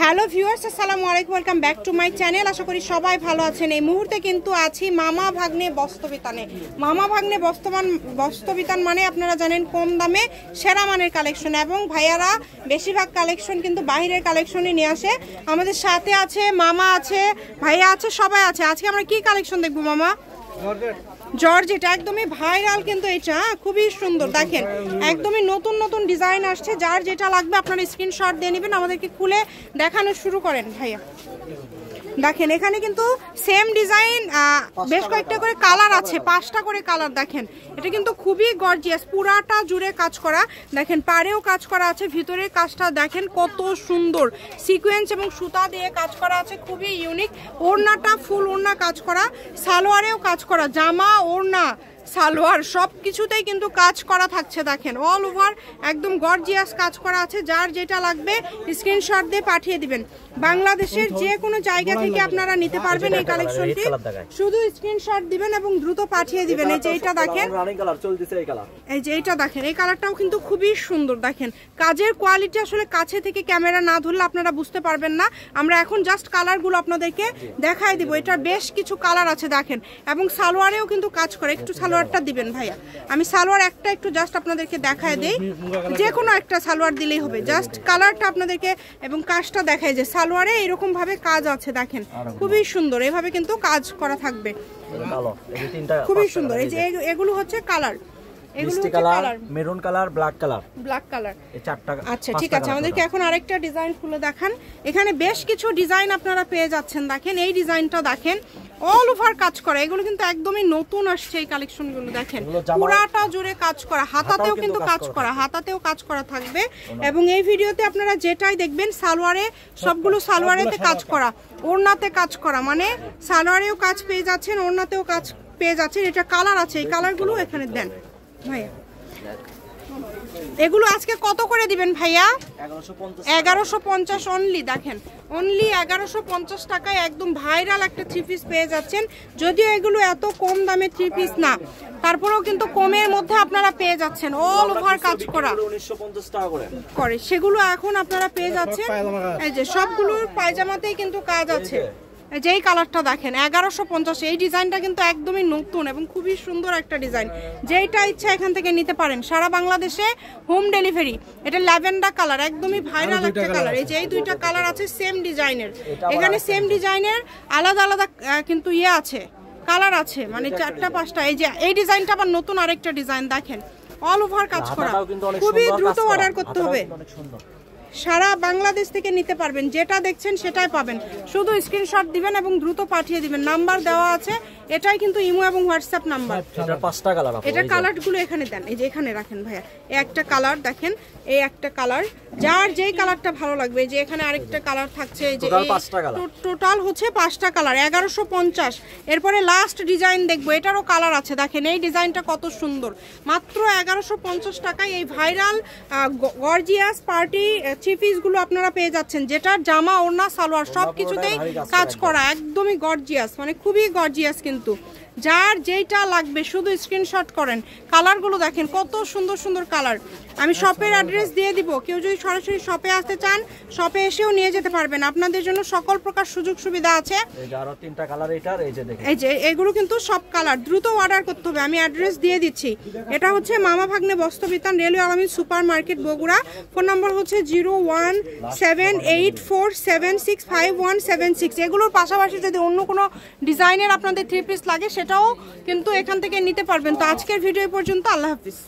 Hello viewers, আসসালামু আলাইকুম, welcome back to my channel. আশা করি সবাই ভালো আছেন। এই মুহূর্তে কিন্তু আছি মামা ভাগ্নে বস্ত্রবিতানে। মামা ভাগ্নে বস্ত্রবিতান মানে আপনারা জানেন কম দামে সেরা মানের কালেকশন, এবং ভাইয়ারা বেশিরভাগ কালেকশন কিন্তু বাইরের কালেকশনই নিয়ে আসে। আমাদের সাথে আছে মামা, আছে ভাইয়া, আছে সবাই আছে। আজকে আমরা কি কালেকশন দেখবো মামা? জর্জেট, একদমই ভাইরাল কিন্তু এটা খুবই সুন্দর। দেখেন একদমই নতুন নতুন ডিজাইন আসছে। যার যেটা লাগবে আপনারা স্ক্রিনশট দিয়ে নেবেন, আমাদেরকে খুলে দেখানো শুরু করেন ভাইয়া। দেখেন এখানে কিন্তু সেম ডিজাইন বেশ কয়েকটা করে কালার আছে, 5টা করে কালার। দেখেন এটা কিন্তু খুবই গর্জিয়াস, পুরাটা জুড়ে কাজ করা। দেখেন পাড়েও কাজ করা আছে, ভিতরের কাজটা দেখেন কত সুন্দর, সিকোয়েন্স এবং সুতা দিয়ে কাজ করা আছে, খুবই ইউনিক। ওড়নাটা ফুল ওড়না কাজ করা, সালোয়ারেও কাজ করা, জামা ওড়না সালোয়ার সব কিছুতেই কিন্তু কাজ করা থাকছে। দেখেন অল ওভার একদম গর্জিয়াস কাজ করা আছে। যার যেটা লাগবে স্ক্রিনশট দিয়ে পাঠিয়ে দিবেন। বাংলাদেশের যে কোনো জায়গা থেকে আপনারা নিতে পারবেন এই কালেকশনটি। শুধু স্ক্রিনশট দিবেন এবং দ্রুত পাঠিয়ে দিবেন। এই যে এটা দেখেন, এই যে এটা দেখেন, এই কালারটাও কিন্তু খুবই সুন্দর। দেখেন কাজের কোয়ালিটি আসলে কাছে থেকে ক্যামেরা না ধরলে আপনারা বুঝতে পারবেন না। আমরা এখন জাস্ট কালারগুলো আপনাদেরকে দেখাই দিব। এটার বেশ কিছু কালার আছে দেখেন, এবং সালোয়ারেও কিন্তু কাজ করে। একটু সালোয়ারটা দিবেন ভাইয়া, আমি সালোয়ার একটা একটু জাস্ট আপনাদেরকে দেখায় দেই। যে কোনো একটা সালোয়ার দিলেই হবে, জাস্ট কালারটা আপনাদেরকে এবং কাজটা দেখায় যে সালোয়ারে এরকম ভাবে কাজ আছে। দেখেন খুবই সুন্দর, এভাবে কিন্তু কাজ করা থাকবে, খুবই সুন্দর। এই যে এগুলো হচ্ছে colour, maroon colour, black colour, এই চারটা। আচ্ছা ঠিক আছে, আমাদেরকে এখন আরেকটা ডিজাইন খুলে দেখান। এখানে বেশ কিছু ডিজাইন আপনারা পেয়ে যাচ্ছেন। দেখেন এই ডিজাইনটা দেখেন, অল ওভার কাজ করা। এগুলো কিন্তু একদমই নতুন আসছে এই কালেকশনগুলো। দেখেন পুরাটা জুড়ে কাজ করা, হাতাতেও কিন্তু কাজ করা, হাতাতেও কাজ করা থাকবে। এবং এই ভিডিওতে আপনারা যেটাই দেখবেন সালোয়ারে, সবগুলো সালোয়ারেতে কাজ করা, ওড়নাতে কাজ করা, মানে সালোয়ারেও কাজ পেয়ে যাচ্ছেন, ওড়নাতেও কাজ পেয়ে যাচ্ছেন। এটা কালার আছে, এই কালারগুলো এখানে দেন ভাইয়া। এগুলো আজকে কত করে দিবেন ভাইয়া? 1150 অনলি। দেখেন অনলি 1150 টাকায় একদম ভাইরাল একটা থ্রি পিস পেয়ে যাচ্ছেন। যদিও এগুলো এত কম দামে থ্রি পিস না, তারপরেও কিন্তু কমের মধ্যে আপনারা পেয়ে যাচ্ছেন। অল ওভার কাজ করা 1950 টাকা করে সেগুলো এখন আপনারা পেয়ে যাচ্ছেন। এই যে সবগুলোর পায়জামাতেই কিন্তু কাজ আছে। যেই কালারটা দেখেন 1150, এই ডিজাইনটা কিন্তু একদমই নতুন এবং খুবই সুন্দর একটা ডিজাইন। যেইটা ইচ্ছা এখান থেকে নিতে পারেন, সারা বাংলাদেশে হোম ডেলিভারি। এটা ল্যাভেন্ডার কালার, একদমই ভাইরাল একটা কালার। এই যে এই দুইটা কালার আছে সেম ডিজাইনের, এখানে সেম ডিজাইনের আলাদা আলাদা কিন্তু আছে, কালার আছে, মানে 4টা 5টা। এই যে এই ডিজাইনটা আবার নতুন আরেকটা ডিজাইন। দেখেন অল ওভার কাজ করা, খুবই দ্রুত অর্ডার করতে হবে। সারা বাংলাদেশ থেকে নিতে পারবেন, যেটা দেখছেন সেটাই পাবেন। শুধু স্ক্রিনশট দিবেন এবং দ্রুত পাঠিয়ে দিবেন। নাম্বার দেওয়া আছে, এটাই কিন্তু ইমো এবং হোয়াটসঅ্যাপ নাম্বার। এটা কালারগুলো এখানে দেন, এই যে এখানে রাখেন ভাইয়া। এই একটা কালার দেখেন, এই একটা কালার, যার যেই কালারটা ভালো লাগবে। যে এখানে আরেকটা কালার থাকছে, এই যে টোটাল হচ্ছে 5টা কালার, 1150। এরপরে লাস্ট ডিজাইন দেখবো, এটারও কালার আছে। দেখেন এই ডিজাইনটা কত সুন্দর, মাত্র 1150 টাকায় এই viral gorgeous party three piece গুলো আপনারা পেয়ে যাচ্ছেন। যেটা জামা ওড়না সালোয়ার সবকিছুতেই কাজ করা, একদমই গর্জিয়াস, মানে খুবই গর্জিয়াস। কিন্তু যার যেইটা লাগবে শুধু স্ক্রিনশট করেন। কালারগুলো দেখেন কত সুন্দর সুন্দর কালার। আমি শপের অ্যাড্রেস দিয়ে দিব, কেউ যদি সরাসরি শপে আসতে চান শপে এসেও নিয়ে যেতে পারবেন। আপনাদের জন্য সকল প্রকার সুযোগ সুবিধা আছে। এই যে এগুলো কিন্তু সব কালার, দ্রুত অর্ডার করতে হবে। আমি অ্যাড্রেস দিয়ে দিচ্ছি। এটা হচ্ছে মামা ভাগ্নে বস্ত্রবিতান, রেলওয়ে আলামিন সুপার মার্কেট, বগুড়া। ফোন নম্বর হচ্ছে 01784765176। এগুলোর পাশাপাশি যদি অন্য কোনো ডিজাইনের আপনাদের থ্রি পিস লাগে সেটাও কিন্তু এখান থেকে নিতে পারবেন। তো আজকের ভিডিও পর্যন্ত, আল্লাহ হাফিজ।